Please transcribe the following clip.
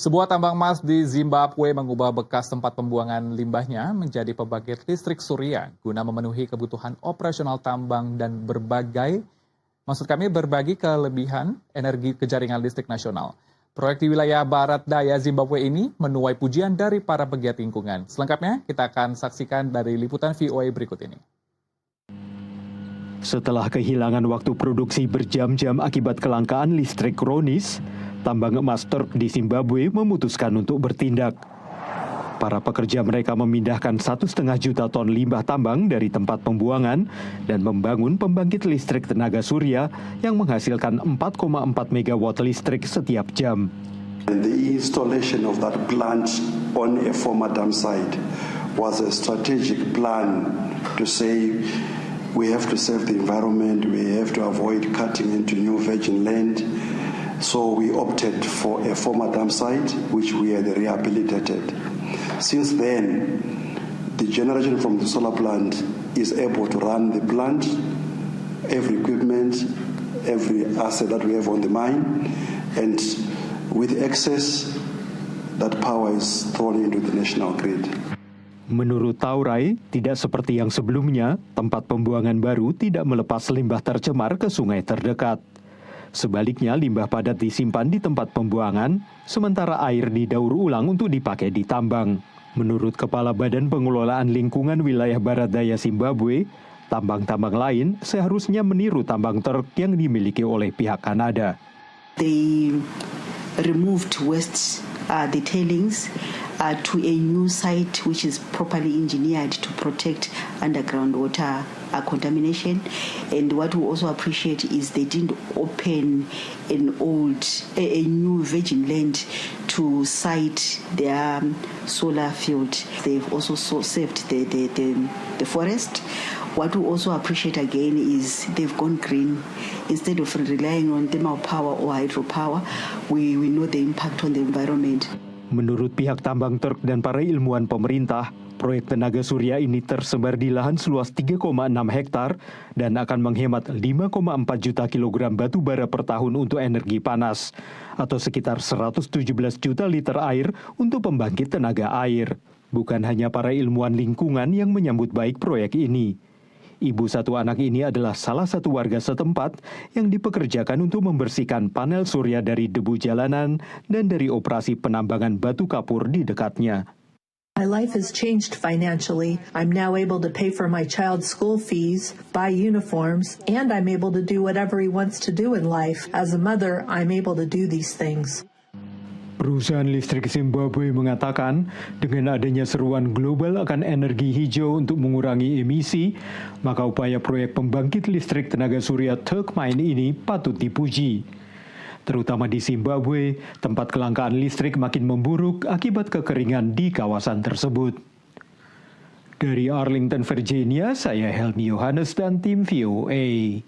Sebuah tambang emas di Zimbabwe mengubah bekas tempat pembuangan limbahnya menjadi pembangkit listrik surya guna memenuhi kebutuhan operasional tambang dan berbagi kelebihan energi ke jaringan listrik nasional. Proyek di wilayah barat daya Zimbabwe ini menuai pujian dari para pegiat lingkungan. Selengkapnya kita akan saksikan dari liputan VOA berikut ini. Setelah kehilangan waktu produksi berjam-jam akibat kelangkaan listrik kronis, tambang emas Turk di Zimbabwe memutuskan untuk bertindak. Para pekerja mereka memindahkan 1,5 juta ton limbah tambang dari tempat pembuangan dan membangun pembangkit listrik tenaga surya yang menghasilkan 4,4 megawatt listrik setiap jam. The installation of that plant on a former dam site was a strategic plan to say we have to save the environment, we have to avoid cutting into new virgin land. So we opted for a former dam site, which we had rehabilitated. Since then, the generation from the solar plant is able to run the plant, every equipment, every asset that we have on the mine, and with excess, that power is thrown into the national grid. Menurut Taurai, tidak seperti yang sebelumnya, tempat pembuangan baru tidak melepas limbah tercemar ke sungai terdekat. Sebaliknya, limbah padat disimpan di tempat pembuangan, sementara air didaur ulang untuk dipakai di tambang. Menurut Kepala Badan Pengelolaan Lingkungan Wilayah Barat Daya Zimbabwe, tambang-tambang lain seharusnya meniru tambang Turk yang dimiliki oleh pihak Kanada. They removed waste, the tailings, to a new site which is properly engineered to protect underground water contamination. And what we also appreciate is they didn't open a new virgin land to site their solar field. They've also saved the forest. What we also appreciate again is they've gone green. Instead of relying on thermal power or hydropower, we know the impact on the environment. Menurut pihak tambang Turk dan para ilmuwan pemerintah, proyek tenaga surya ini tersebar di lahan seluas 3,6 hektar dan akan menghemat 5,4 juta kilogram batu bara per tahun untuk energi panas, atau sekitar 117 juta liter air untuk pembangkit tenaga air. Bukan hanya para ilmuwan lingkungan yang menyambut baik proyek ini. Ibu satu anak ini adalah salah satu warga setempat yang dipekerjakan untuk membersihkan panel surya dari debu jalanan dan dari operasi penambangan batu kapur di dekatnya. My life has changed financially. I'm now able to pay for my child's school fees, buy uniforms, and I'm able to do whatever he wants to do in life. As a mother, I'm able to do these things. Perusahaan listrik Zimbabwe mengatakan dengan adanya seruan global akan energi hijau untuk mengurangi emisi, maka upaya proyek pembangkit listrik tenaga surya Turk Mine ini patut dipuji. Terutama di Zimbabwe, tempat kelangkaan listrik makin memburuk akibat kekeringan di kawasan tersebut. Dari Arlington, Virginia, saya Helmi Yohanes dan tim VOA.